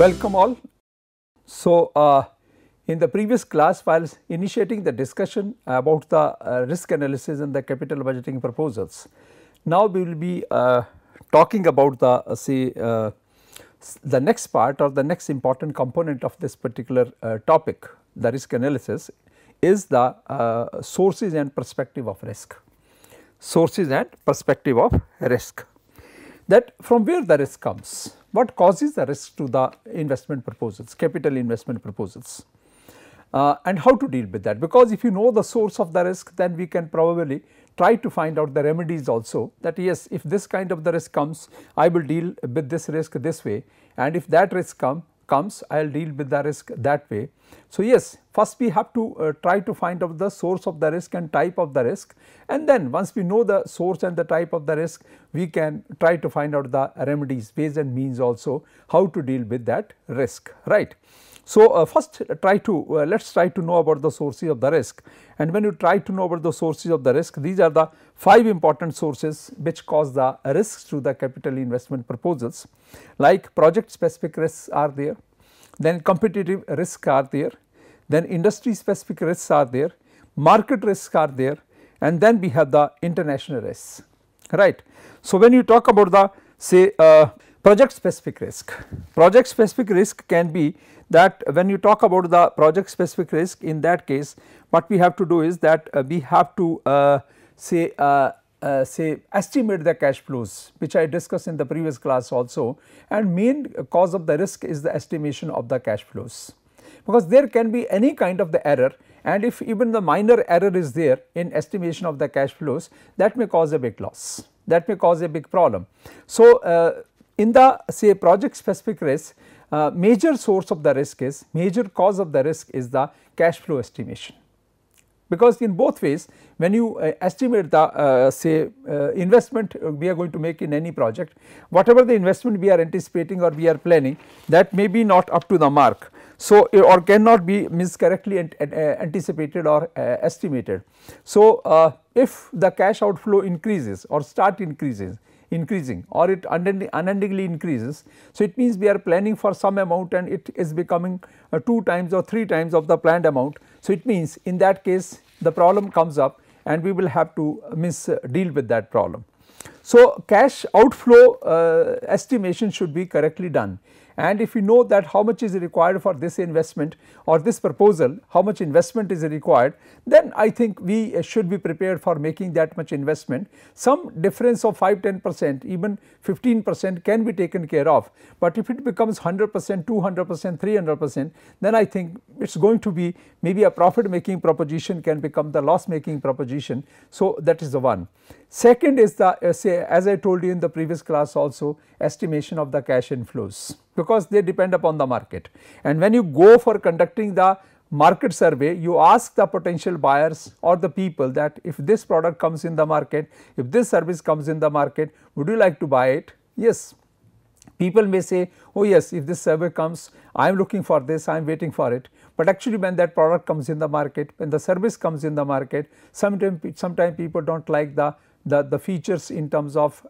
Welcome all. So, in the previous class, while initiating the discussion about the risk analysis and the capital budgeting proposals, now we will be talking about the the next part or the next important component of this particular topic, the risk analysis, is the sources and perspective of risk. Sources and perspective of risk, that from where the risk comes, what causes the risk to the investment proposals, capital investment proposals, and how to deal with that. Because if you know the source of the risk, then we can probably try to find out the remedies also, that yes, if this kind of the risk comes, I will deal with this risk this way, and if that risk comes, I will deal with the risk that way. So, yes, first we have to try to find out the source of the risk and type of the risk, and then once we know the source and the type of the risk, we can try to find out the remedies, ways and means also how to deal with that risk, right. So, first let us try to know about the sources of the risk, and when you try to know about the sources of the risk, these are the 5 important sources which cause the risks to the capital investment proposals, like project specific risks are there, then competitive risks are there, then industry specific risks are there, market risks are there, and then we have the international risks, right. So, when you talk about the say project specific risk can be that when you talk about the project specific risk, in that case what we have to do is that we have to say estimate the cash flows, which I discussed in the previous class also, and main cause of the risk is the estimation of the cash flows, because there can be any kind of the error, and if even the minor error is there in estimation of the cash flows, that may cause a big loss, that may cause a big problem. So, in the say project specific risk, major source of the risk is, major cause of the risk is the cash flow estimation, because in both ways when you estimate the say investment we are going to make in any project, whatever the investment we are anticipating or we are planning, that may be not up to the mark. So, or cannot be correctly anticipated or estimated. So, if the cash outflow increases or start increasing or it unendingly increases, so it means we are planning for some amount and it is becoming 2 times or 3 times of the planned amount. So, it means in that case the problem comes up and we will have to deal with that problem. So, cash outflow estimation should be correctly done, and if you know that how much is required for this investment or this proposal, how much investment is required, then I think we should be prepared for making that much investment. Some difference of 5-10%, even 15% can be taken care of, but if it becomes 100%, 200%, 300%, then I think it is going to be maybe a profit making proposition can become the loss making proposition. So, that is the one. Second is the say, as I told you in the previous class also, estimation of the cash inflows, because they depend upon the market, and when you go for conducting the market survey, you ask the potential buyers or the people that if this product comes in the market, if this service comes in the market, would you like to buy it? Yes. People may say, oh yes, if this survey comes, I am looking for this, I am waiting for it, but actually when that product comes in the market, when the service comes in the market, sometimes people do not like the features in terms of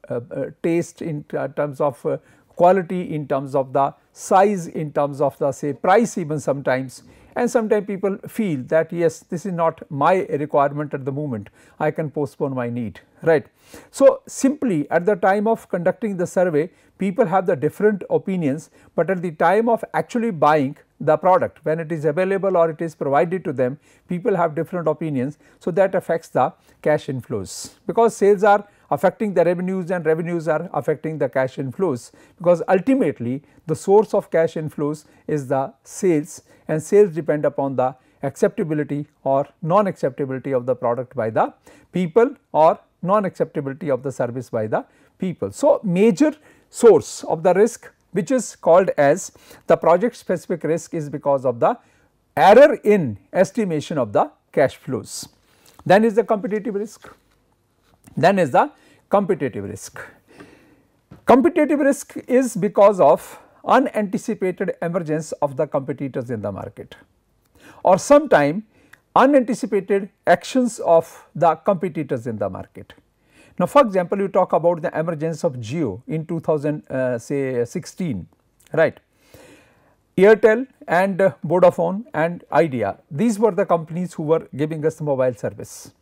taste, in terms of quality, in terms of the size, in terms of the say price even sometimes, and sometimes people feel that yes, this is not my requirement at the moment, I can postpone my need, right. So, simply at the time of conducting the survey, people have the different opinions, but at the time of actually buying the product, when it is available or it is provided to them, people have different opinions. So, that affects the cash inflows, because sales are affecting the revenues and revenues are affecting the cash inflows, because ultimately the source of cash inflows is the sales, and sales depend upon the acceptability or non-acceptability of the product by the people or non-acceptability of the service by the people. So, major source of the risk, which is called as the project specific risk, is because of the error in estimation of the cash flows. Then is the competitive risk. Competitive risk is because of unanticipated emergence of the competitors in the market, or sometime unanticipated actions of the competitors in the market. Now, for example, you talk about the emergence of Jio in 2016, right. Airtel and Vodafone and Idea, these were the companies who were giving us the mobile service.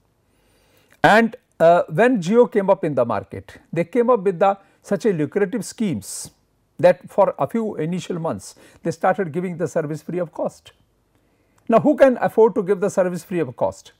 And when Jio came up in the market, they came up with such a lucrative schemes that for a few initial months they started giving the service free of cost. Now, who can afford to give the service free of cost?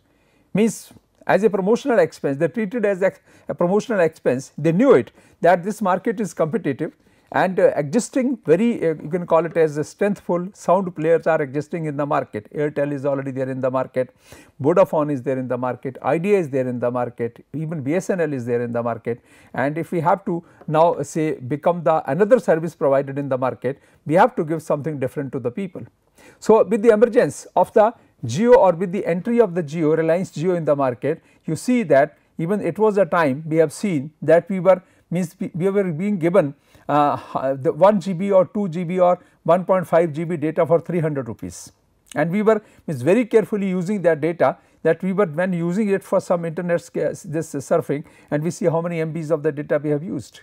Means as a promotional expense, they treated as a promotional expense. They knew it that this market is competitive and existing very you can call it as a strengthful sound players are existing in the market. Airtel is already there in the market, Vodafone is there in the market, Idea is there in the market, even BSNL is there in the market, and if we have to now say become the another service provided in the market, we have to give something different to the people. So, with the emergence of the Jio or with the entry of the Jio, Reliance Jio in the market, you see that even it was a time we have seen that we were being given the 1 GB or 2 GB or 1.5 GB data for 300 rupees, and we were very carefully using that data, that we were when using it for some internet this surfing, and we see how many MBs of the data we have used.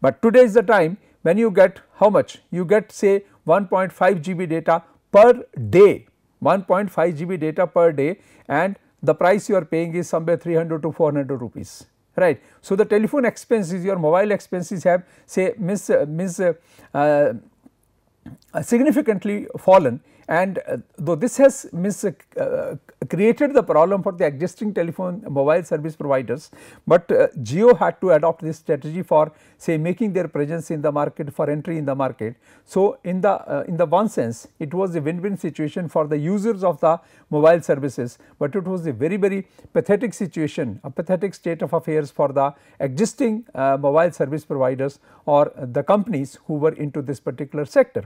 But today is the time when you get how much? You get say 1.5 GB data per day, 1.5 GB data per day, and the price you are paying is somewhere 300 to 400 rupees. Right. So, the telephone expenses, your mobile expenses have say significantly fallen, and though this has created the problem for the existing telephone mobile service providers, but Jio had to adopt this strategy for say making their presence in the market, for entry in the market. So, in the one sense it was a win-win situation for the users of the mobile services, but it was a very pathetic situation, a pathetic state of affairs for the existing mobile service providers or the companies who were into this particular sector.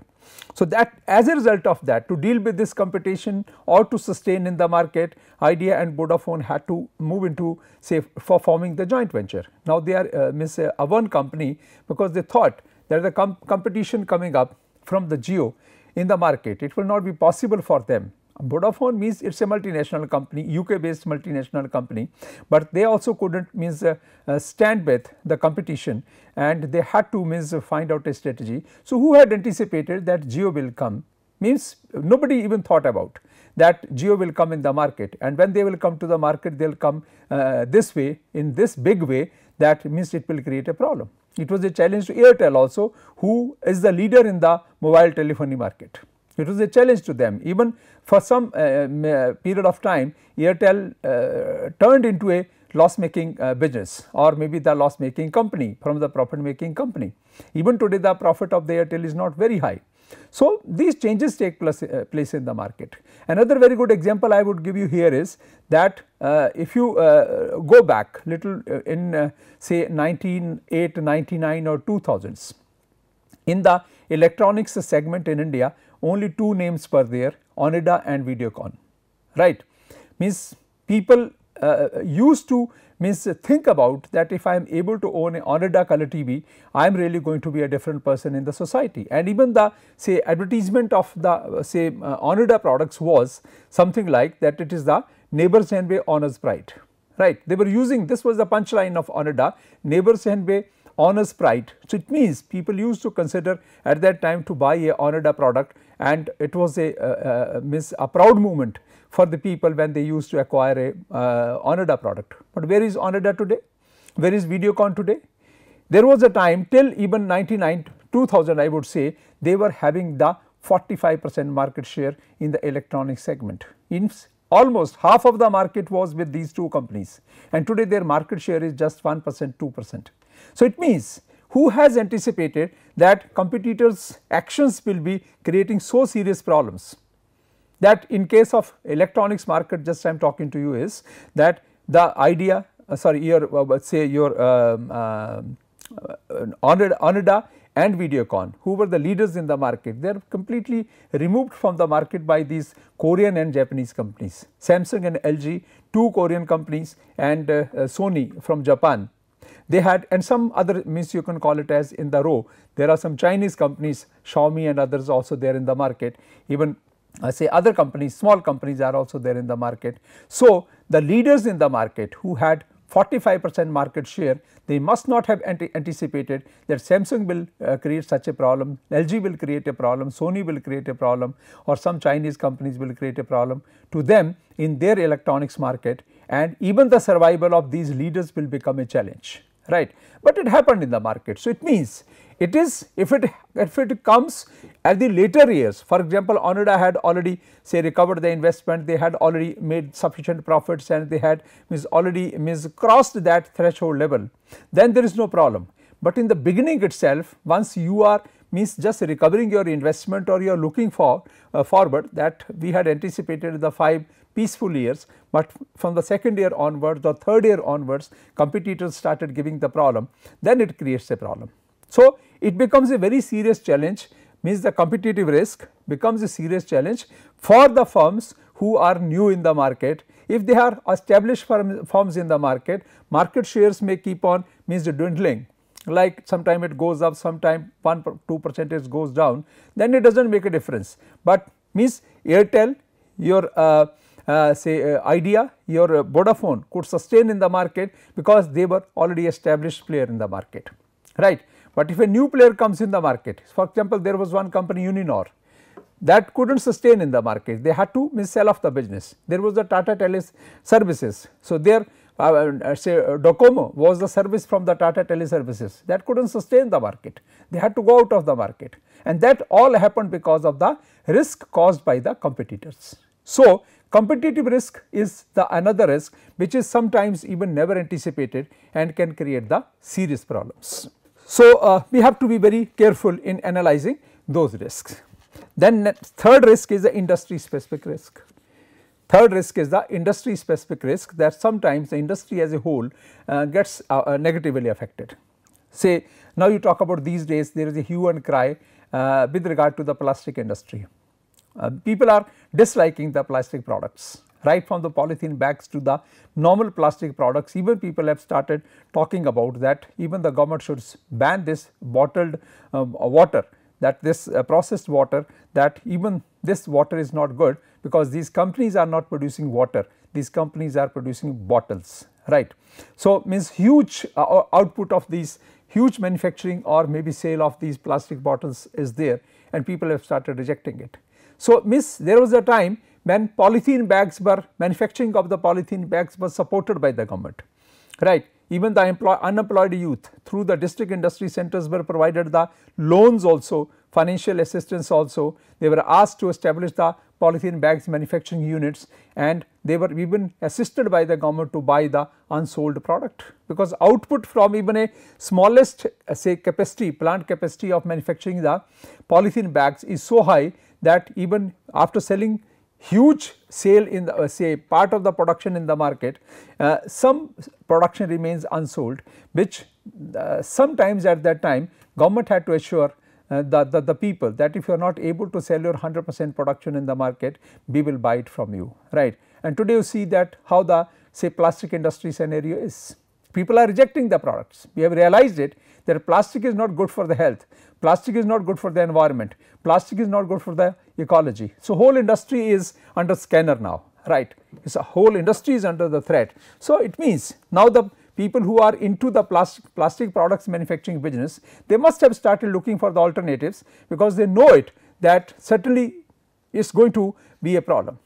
So, that as a result of that, to deal with this competition or to sustain in the market, Idea and Vodafone had to move into say for forming the joint venture. Now, they are a one company, because they thought that the competition coming up from the Jio in the market, it will not be possible for them. Vodafone means it is a multinational company, UK based multinational company, but they also could not stand with the competition, and they had to find out a strategy. So, who had anticipated that Jio will come? Means nobody even thought about that Jio will come in the market, and when they will come to the market, they will come this way, in this big way, that means it will create a problem. It was a challenge to Airtel also, who is the leader in the mobile telephony market. It was a challenge to them. Even for some period of time, Airtel turned into a loss making business, or maybe the loss making company from the profit making company. Even today the profit of the Airtel is not very high. So, these changes take place in the market. Another very good example I would give you here is that if you go back little in say 1908, 99 or 2000s, in the electronics segment in India, only two names were there, Oneida and Videocon, right. Means people used to think about that if I am able to own a Oneida color TV, I am really going to be a different person in the society. And even the say advertisement of the say Oneida products was something like that, it is the neighbors envy honors pride, right. They were using, this was the punchline of Oneida, neighbors envy honors pride. So, it means people used to consider at that time to buy a Oneida product, and it was a proud moment for the people when they used to acquire a Oneida product. But where is Oneida today? Where is Videocon today? There was a time till even 99, 2000 I would say, they were having the 45% market share in the electronic segment. Means almost half of the market was with these two companies, and today their market share is just 1%, 2%. So, it means who has anticipated that competitors' actions will be creating so serious problems, that in case of electronics market, just I am talking to you, is that the idea your say your Oneida and Videocon, who were the leaders in the market, they are completely removed from the market by these Korean and Japanese companies. Samsung and LG, two Korean companies, and Sony from Japan. They had, and some other, means you can call it as in the row, there are some Chinese companies, Xiaomi and others also there in the market, even say other companies, small companies are also there in the market. So, the leaders in the market who had 45% market share, they must not have anticipated that Samsung will create such a problem, LG will create a problem, Sony will create a problem, or some Chinese companies will create a problem to them in their electronics market, and even the survival of these leaders will become a challenge, right. But it happened in the market. So, it means it is if it comes at the later years, for example, Onida had already say recovered the investment, they had already made sufficient profits and they had already crossed that threshold level, then there is no problem. But in the beginning itself, once you are just recovering your investment, or you are looking for forward, that we had anticipated the 5 peaceful years, but from the second year onwards, the third year onwards, competitors started giving the problem, then it creates a problem. So, it becomes a very serious challenge, means the competitive risk becomes a serious challenge for the firms who are new in the market. If they are established firms in the market, market shares may keep on dwindling, like sometime it goes up, sometime 1-2% goes down, then it does not make a difference. But means Airtel, your say Idea, your Vodafone could sustain in the market because they were already established player in the market, right. But if a new player comes in the market, for example, there was one company Uninor that could not sustain in the market, they had to sell off the business. There was the Tata Tele Services. So, there say Docomo was the service from the Tata Tele Services that could not sustain the market, they had to go out of the market, and that all happened because of the risk caused by the competitors. So, competitive risk is the another risk which is sometimes even never anticipated and can create the serious problems. So, we have to be very careful in analyzing those risks. Then third risk is the industry specific risk. Third risk is the industry specific risk, that sometimes the industry as a whole gets negatively affected. Say now you talk about these days, there is a hue and cry with regard to the plastic industry. People are disliking the plastic products, right from the polythene bags to the normal plastic products. Even people have started talking about that even the government should ban this bottled water, that this processed water, that even this water is not good because these companies are not producing water, these companies are producing bottles, right. So, means huge output of these, huge manufacturing or maybe sale of these plastic bottles is there, and people have started rejecting it. So, means there was a time when polythene bags were, manufacturing of the polythene bags was supported by the government, right. Even the unemployed youth through the district industry centers were provided the loans also, financial assistance also. They were asked to establish the polythene bags manufacturing units, and they were even assisted by the government to buy the unsold product, because output from even a smallest say capacity, plant capacity of manufacturing the polythene bags is so high that even after selling huge sale in the say part of the production in the market, some production remains unsold, which sometimes at that time government had to assure the people that if you are not able to sell your 100% production in the market, we will buy it from you, right. And today you see that how the say plastic industry scenario is. People are rejecting the products. We have realized it that plastic is not good for the health, plastic is not good for the environment, plastic is not good for the ecology. So, whole industry is under scanner now, right. It's a whole industry is under the threat. So, it means now the people who are into the plastic products manufacturing business, they must have started looking for the alternatives, because they know it that certainly is going to be a problem.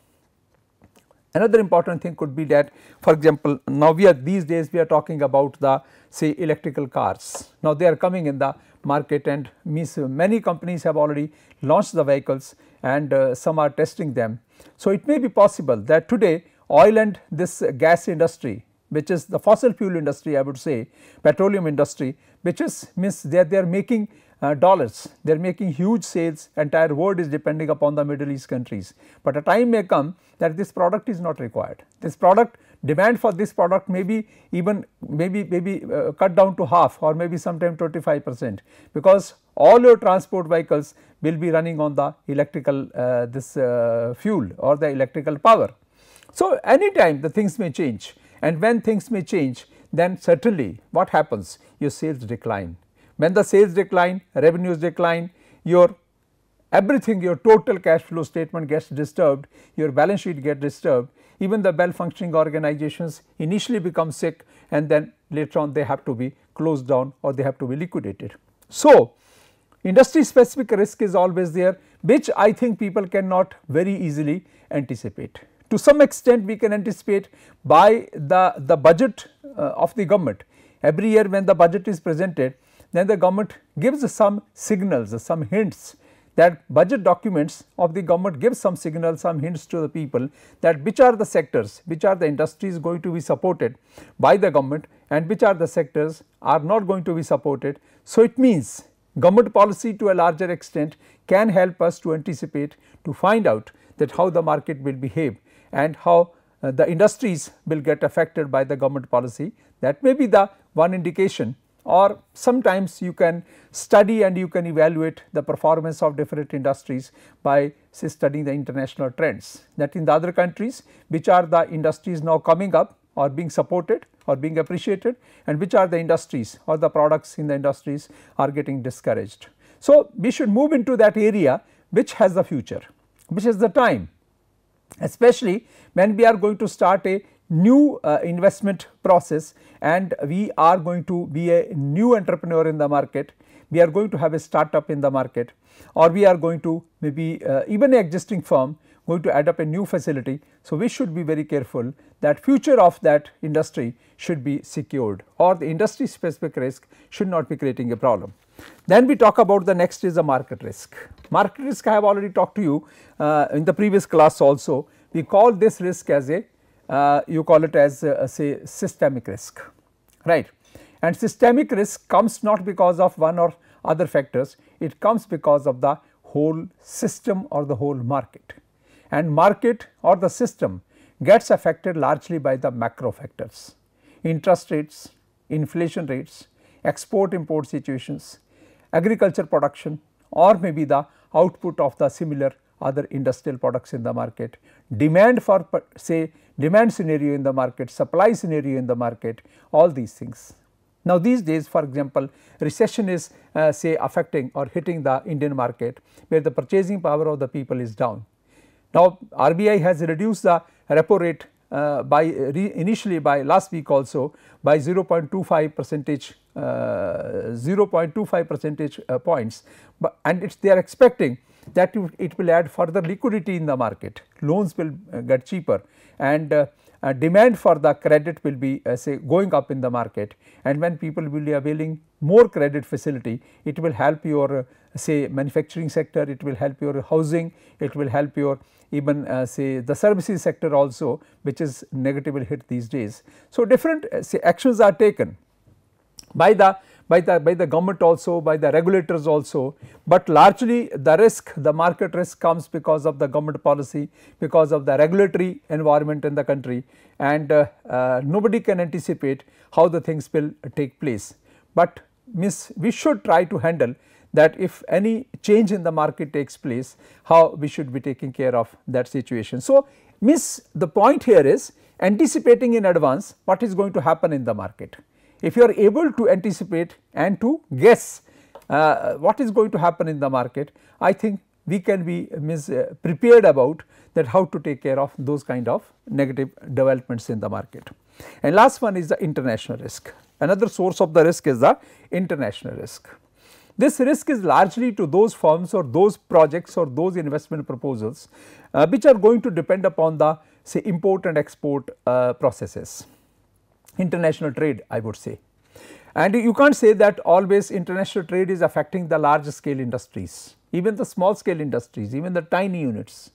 Another important thing could be that, for example, now these days we are talking about the say electrical cars. Now they are coming in the market, and means many companies have already launched the vehicles, and some are testing them. So it may be possible that today oil and this gas industry, which is the fossil fuel industry, I would say petroleum industry, which is means they are making dollars, they are making huge sales, entire world is depending upon the Middle East countries. But a time may come that this product is not required, this product demand for this product may be even maybe cut down to half or maybe sometime 25%, because all your transport vehicles will be running on the electrical this fuel or the electrical power. So anytime the things may change, and when things may change, then certainly what happens, your sales decline. When the sales decline, revenues decline, your everything, your total cash flow statement gets disturbed, your balance sheet gets disturbed. even the well functioning organizations initially become sick and then later on they have to be closed down or they have to be liquidated. So, industry specific risk is always there, which I think people cannot very easily anticipate. To some extent we can anticipate by the budget of the government. Every year when the budget is presented, then the government gives some signals, some hints, that budget documents of the government give some signals, some hints to the people that which are the sectors, which are the industries going to be supported by the government and which are the sectors are not going to be supported. So, it means government policy to a larger extent can help us to anticipate, to find out that how the market will behave and how the industries will get affected by the government policy. That may be the one indication, or sometimes you can study and you can evaluate the performance of different industries by say studying the international trends, that in the other countries which are the industries now coming up or being supported or being appreciated, and which are the industries or the products in the industries are getting discouraged. So, we should move into that area which has the future, which is the time, especially when we are going to start a new investment process and we are going to be a new entrepreneur in the market, we are going to have a startup in the market, or we are going to maybe even an existing firm going to add up a new facility. So, we should be very careful that future of that industry should be secured, or the industry specific risk should not be creating a problem. Then we talk about the next is the market risk. Market risk I have already talked to you in the previous class also. We call this risk as a you call it as say systemic risk, right. And systemic risk comes not because of one or other factors, it comes because of the whole system or the whole market, and market or the system gets affected largely by the macro factors, interest rates, inflation rates, export import situations, agriculture production, or maybe the output of the similar other industrial products in the market, demand for say demand scenario in the market, supply scenario in the market, all these things. Now, these days for example, recession is say affecting or hitting the Indian market, where the purchasing power of the people is down. Now, RBI has reduced the repo rate by initially by last week also by 0.25 percentage points, but and they are expecting that it will add further liquidity in the market, loans will get cheaper, and demand for the credit will be say going up in the market, and when people will be availing more credit facility, it will help your say manufacturing sector, it will help your housing, it will help your even say the services sector also, which is negatively hit these days. So, different say actions are taken by the government also, by the regulators also, but largely the risk, the market risk comes because of the government policy, because of the regulatory environment in the country, and nobody can anticipate how the things will take place. But we should try to handle that if any change in the market takes place, how we should be taking care of that situation. So, the point here is anticipating in advance what is going to happen in the market. If you are able to anticipate and to guess what is going to happen in the market, I think we can be prepared about that how to take care of those kind of negative developments in the market. And last one is the international risk. Another source of the risk is the international risk. This risk is largely to those firms or those projects or those investment proposals which are going to depend upon the say import and export processes, international trade I would say. And you can't say that always international trade is affecting the large scale industries, even the small scale industries, even the tiny units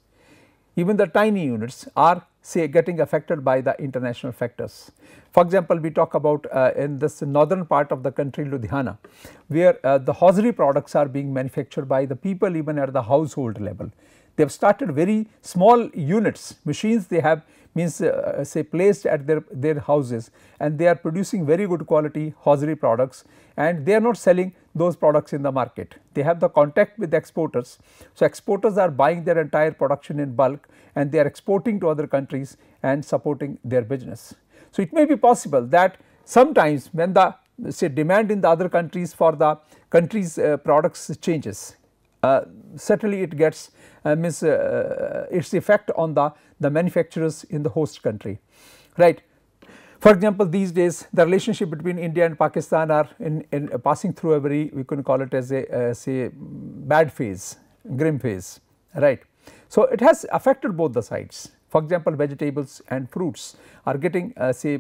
are say getting affected by the international factors. For example, we talk about in this northern part of the country, Ludhiana, where the hosiery products are being manufactured by the people even at the household level. They have started very small units, machines they have say placed at their houses, and they are producing very good quality hosiery products, and they are not selling those products in the market. They have the contact with exporters. So, exporters are buying their entire production in bulk and they are exporting to other countries and supporting their business. So, it may be possible that sometimes when the say demand in the other countries for the country's products changes, certainly it gets its effect on the the manufacturers in the host country, right. For example, these days the relationship between India and Pakistan are in passing through a very, we can call it as a say bad phase, grim phase, right. So, it has affected both the sides. For example, vegetables and fruits are getting say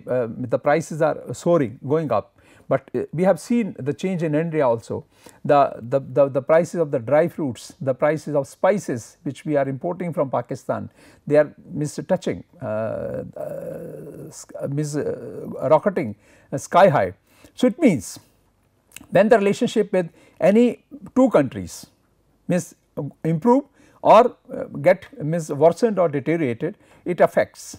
the prices are soaring, going up, but we have seen the change in India also. The prices of the dry fruits, the prices of spices which we are importing from Pakistan, they are touching, rocketing sky high. So, it means when the relationship with any two countries improve or get worsened or deteriorated, it affects.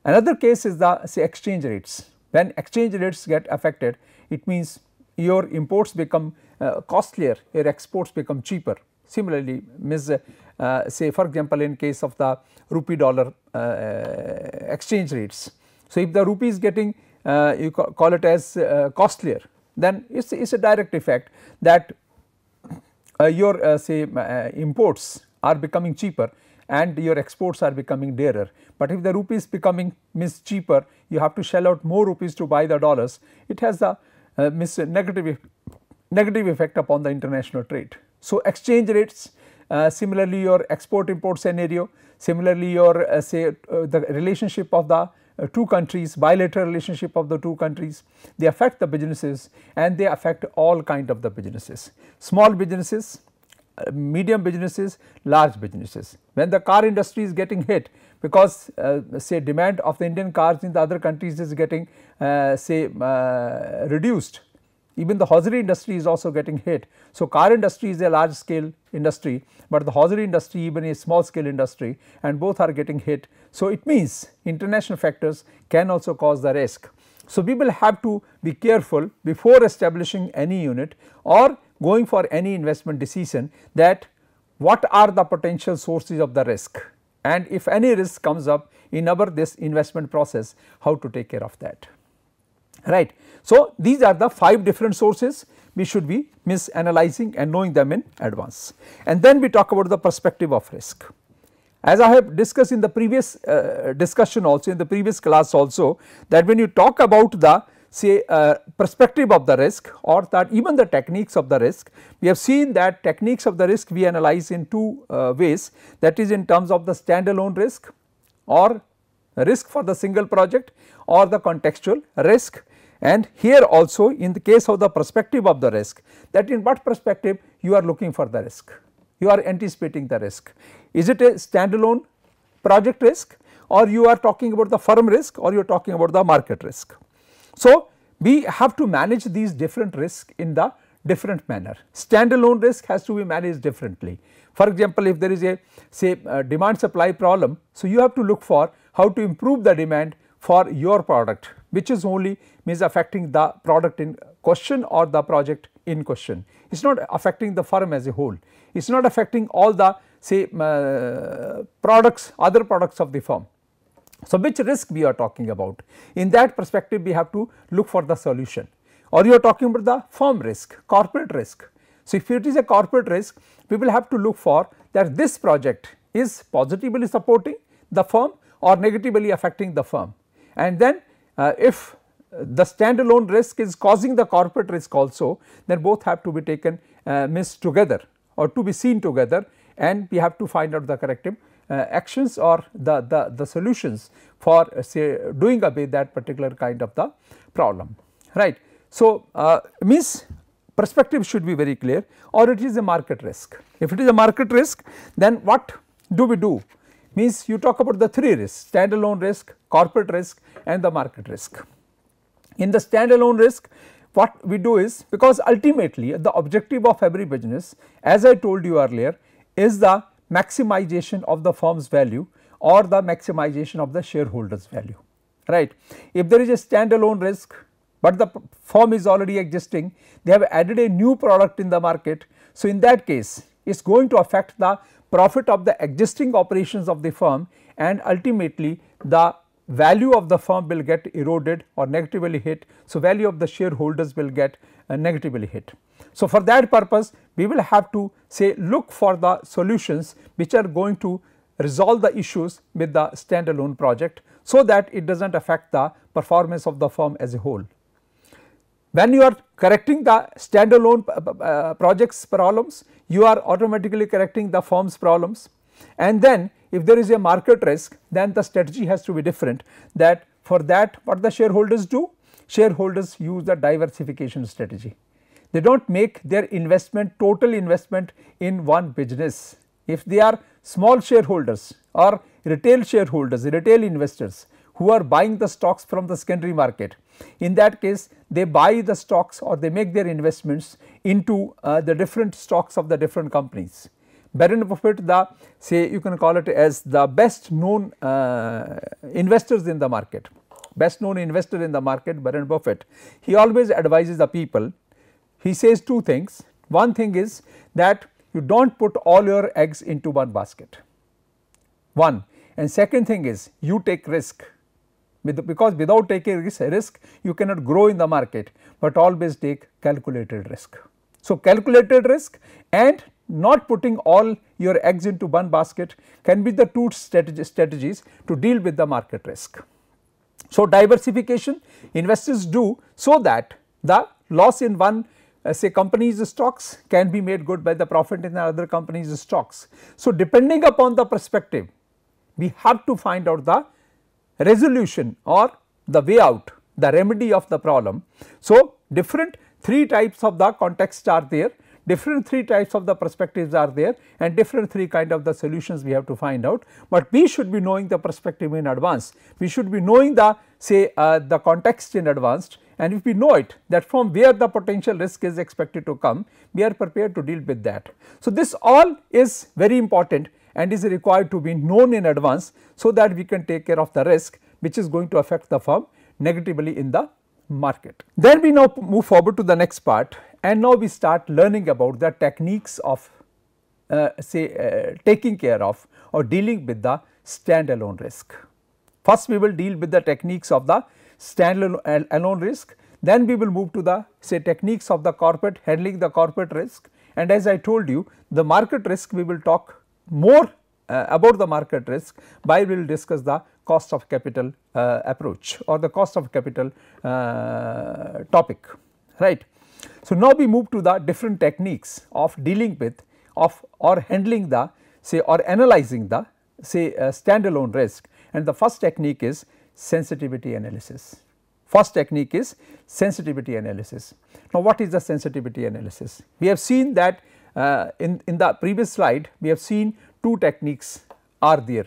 Another case is the say exchange rates. When exchange rates get affected, it means your imports become costlier, your exports become cheaper. Similarly, say for example, in case of the rupee dollar exchange rates. So, if the rupee is getting you call it as costlier, then it is a direct effect that your say imports are becoming cheaper and your exports are becoming dearer. But if the rupee is becoming cheaper, you have to shell out more rupees to buy the dollars. It has a negative effect upon the international trade. So, exchange rates, similarly your export import scenario, similarly your say the relationship of the two countries, bilateral relationship of the two countries, they affect the businesses and they affect all kind of the businesses, small businesses, medium businesses, large businesses. When the car industry is getting hit because say demand of the Indian cars in the other countries is getting say reduced, even the hosiery industry is also getting hit. So, car industry is a large scale industry, but the hosiery industry even a small scale industry, and both are getting hit. So, it means international factors can also cause the risk. So, we will have to be careful before establishing any unit or going for any investment decision, that what are the potential sources of the risk, and if any risk comes up in our this investment process, how to take care of that, right. So, these are the 5 different sources we should be analyzing and knowing them in advance. And then we talk about the perspective of risk. As I have discussed in the previous discussion also, in the previous class also, that when you talk about the say perspective of the risk or that even the techniques of the risk, we have seen that techniques of the risk we analyze in 2 ways, that is in terms of the standalone risk or risk for the single project or the contextual risk. And here also in the case of the perspective of the risk, that in what perspective you are looking for the risk, you are anticipating the risk. Is it a standalone project risk, or you are talking about the firm risk, or you are talking about the market risk. So, we have to manage these different risks in the different manner. Standalone risk has to be managed differently. For example, if there is a say demand supply problem, so you have to look for how to improve the demand for your product, which is only affecting the product in question or the project in question. It is not affecting the firm as a whole, it is not affecting all the say products, other products of the firm. So, which risk we are talking about? In that perspective, we have to look for the solution, or you are talking about the firm risk, corporate risk. So, if it is a corporate risk, we will have to look for that this project is positively supporting the firm or negatively affecting the firm, and then if the standalone risk is causing the corporate risk also, then both have to be taken together or to be seen together, and we have to find out the corrective actions or the solutions for say doing away that particular kind of the problem, right. So, perspective should be very clear, or it is a market risk. If it is a market risk, then what do we do? Means you talk about the 3 risks: standalone risk, corporate risk and the market risk. In the standalone risk, what we do is, because ultimately the objective of every business, as I told you earlier, is the maximization of the firm's value or the maximization of the shareholders value, right. If there is a standalone risk, but the firm is already existing, they have added a new product in the market. So, in that case it is going to affect the profit of the existing operations of the firm, and ultimately the value of the firm will get eroded or negatively hit. So, value of the shareholders will get negatively hit. So, for that purpose we will have to say look for the solutions which are going to resolve the issues with the standalone project, so that it does not affect the performance of the firm as a whole. When you are correcting the standalone project's problems, you are automatically correcting the firm's problems, and then if there is a market risk, then the strategy has to be different. That for that, what the shareholders do? Shareholders use the diversification strategy. They do not make their investment, total investment, in one business. If they are small shareholders or retail shareholders, retail investors who are buying the stocks from the secondary market, in that case they buy the stocks or they make their investments into the different stocks of the different companies. Warren Buffett, the say you can call it as the best known investors in the market, best known investor in the market, Warren Buffett, he always advises the people. He says two things. One thing is that you do not put all your eggs into one basket, one, and second thing is you take risk, because without taking risk you cannot grow in the market, but always take calculated risk. So, calculated risk and not putting all your eggs into one basket can be the two strategies to deal with the market risk. So, diversification investors do, so that the loss in one say company's stocks can be made good by the profit in the other company's stocks. So, depending upon the perspective, we have to find out the resolution or the way out, the remedy of the problem. So, different three types of the contexts are there, different three types of the perspectives are there, and different three kind of the solutions we have to find out, but we should be knowing the perspective in advance. We should be knowing the say the context in advance, and if we know it, that from where the potential risk is expected to come, we are prepared to deal with that. So, this all is very important and is required to be known in advance, so that we can take care of the risk which is going to affect the firm negatively in the market. Then we now move forward to the next part, and now we start learning about the techniques of taking care of or dealing with the standalone risk. First we will deal with the techniques of the standalone risk, then we will move to the say techniques of the corporate, handling the corporate risk, and as I told you, the market risk we will talk more about the market risk by we will discuss the cost of capital approach or the cost of capital topic, right. So, now we move to the different techniques of dealing with or handling the say or analyzing the say standalone risk, and the first technique is sensitivity analysis. First technique is sensitivity analysis. Now, what is the sensitivity analysis? We have seen that in the previous slide we have seen two techniques are there.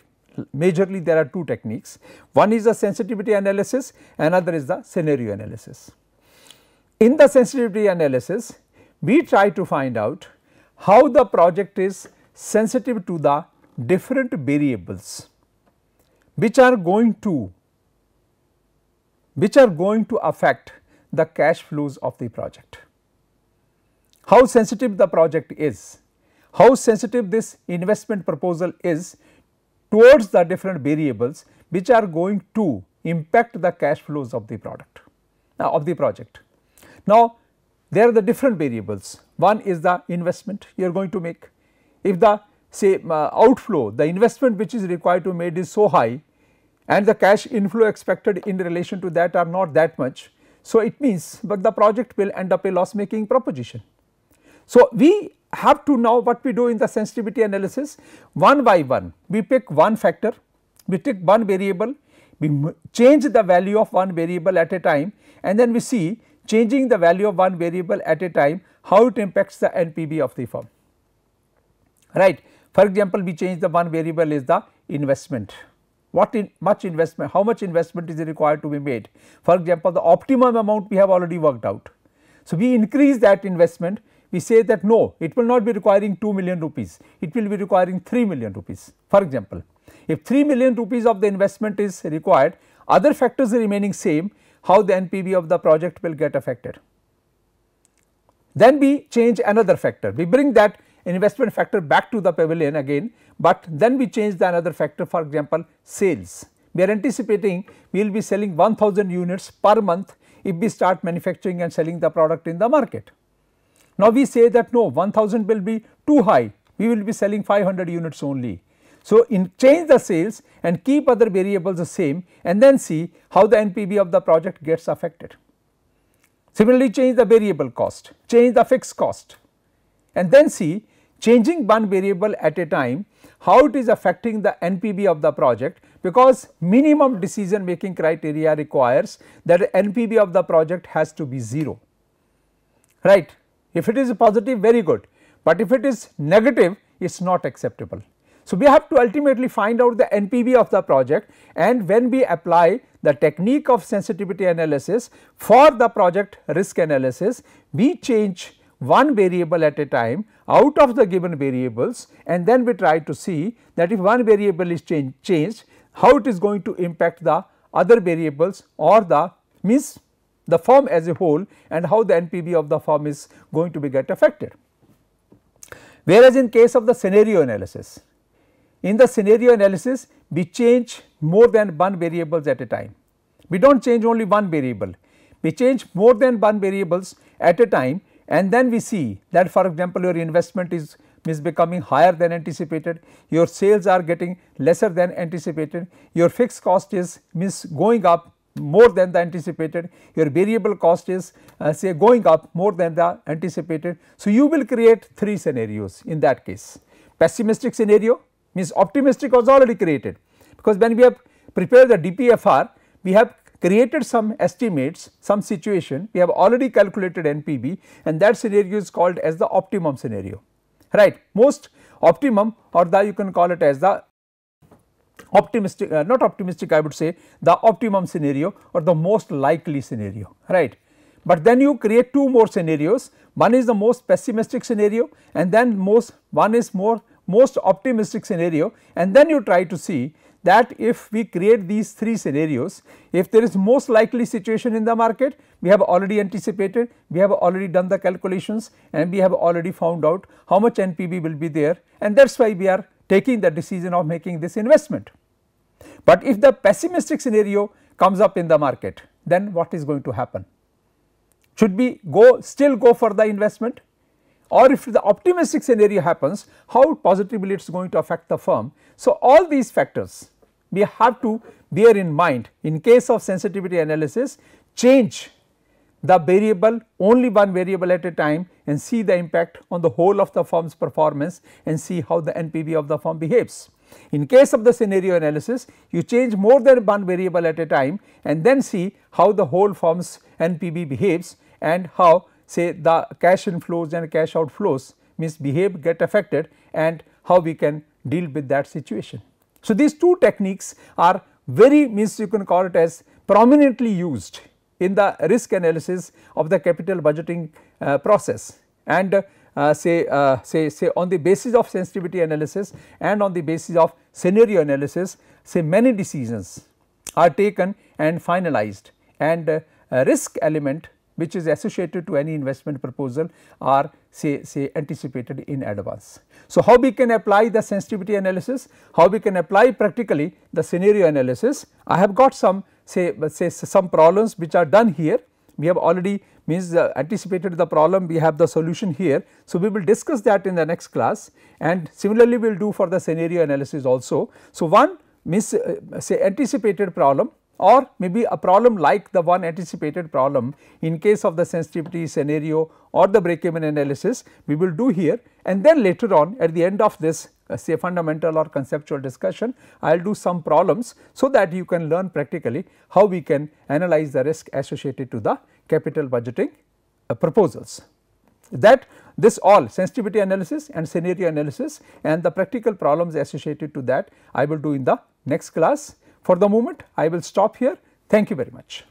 Majorly there are two techniques. One is the sensitivity analysis, another is the scenario analysis. In the sensitivity analysis, we try to find out how the project is sensitive to the different variables which are going to affect the cash flows of the project. How sensitive the project is, how sensitive this investment proposal is towards the different variables which are going to impact the cash flows of the product of the project. Now, there are the different variables. One is the investment you are going to make. If the say outflow, the investment which is required to made is so high and the cash inflow expected in relation to that are not that much, so it means but the project will end up a loss making proposition. So, we have to now what we do in the sensitivity analysis, one by one we pick one factor, we take one variable, we change the value of one variable at a time, and then we see changing the value of one variable at a time how it impacts the NPV of the firm, right. For example, we change the one variable is the investment, how much investment is required to be made. For example, the optimum amount we have already worked out. So, we increase that investment, we say that no, it will not be requiring 2 million rupees, it will be requiring 3 million rupees. For example, if 3 million rupees of the investment is required, other factors remaining same, how the NPV of the project will get affected. Then we change another factor, we bring that investment factor back to the pavilion again, but then we change the another factor, for example, sales. We are anticipating we will be selling 1000 units per month if we start manufacturing and selling the product in the market. Now, we say that no, 1000 will be too high, we will be selling 500 units only. So, change the sales and keep other variables the same and then see how the NPV of the project gets affected. Similarly, change the variable cost, change the fixed cost and then see changing one variable at a time how it is affecting the NPV of the project, because minimum decision making criteria requires that the NPV of the project has to be 0, right. If it is positive, very good, but if it is negative, it is not acceptable. So, we have to ultimately find out the NPV of the project, and when we apply the technique of sensitivity analysis for the project risk analysis, we change one variable at a time out of the given variables, and then we try to see that if one variable is changed, how it is going to impact the other variables or the means the firm as a whole, and how the NPV of the firm is going to be get affected. Whereas, in case of the scenario analysis, in the scenario analysis we change more than one variables at a time. We do not change only one variable, we change more than one variables at a time, and then we see that, for example, your investment is becoming higher than anticipated, your sales are getting lesser than anticipated, your fixed cost is going up more than the anticipated, your variable cost is say going up more than the anticipated. So, you will create 3 scenarios in that case. Pessimistic scenario means optimistic was already created, because when we have prepared the DPFR, we have created some estimates, some situation, we have already calculated NPV, and that scenario is called as the optimum scenario, right. Most optimum, or the you can call it as the optimistic, not optimistic, I would say the optimum scenario or the most likely scenario, right. But then you create 2 more scenarios, one is the most pessimistic scenario and then one is most optimistic scenario, and then you try to see that if we create these 3 scenarios, if there is most likely situation in the market, we have already anticipated, we have already done the calculations, and we have already found out how much NPV will be there, and that is why we are taking the decision of making this investment. But if the pessimistic scenario comes up in the market, then what is going to happen? Should we still go for the investment, or if the optimistic scenario happens, how positively it is going to affect the firm? So, all these factors we have to bear in mind in case of sensitivity analysis. Change the variable, only one variable at a time, and see the impact on the whole of the firm's performance and see how the NPV of the firm behaves. In case of the scenario analysis, you change more than one variable at a time and then see how the whole firm's NPV behaves and how, say, the cash inflows and cash outflows get affected, and how we can deal with that situation. So, these 2 techniques are very you can call it as prominently used in the risk analysis of the capital budgeting process, and say on the basis of sensitivity analysis and on the basis of scenario analysis, say many decisions are taken and finalized, and a risk element which is associated to any investment proposal are say anticipated in advance. So, how we can apply the sensitivity analysis, how we can apply practically the scenario analysis? I have got some some problems which are done here. We have already anticipated the problem, we have the solution here. So, we will discuss that in the next class, and similarly we will do for the scenario analysis also. So, one say anticipated problem, or maybe a problem like the one anticipated problem in case of the sensitivity scenario or the break even analysis we will do here, and then later on at the end of this say fundamental or conceptual discussion, I will do some problems so that you can learn practically how we can analyze the risk associated to the capital budgeting proposals. That this all sensitivity analysis and scenario analysis and the practical problems associated to that I will do in the next class. For the moment I will stop here. Thank you very much.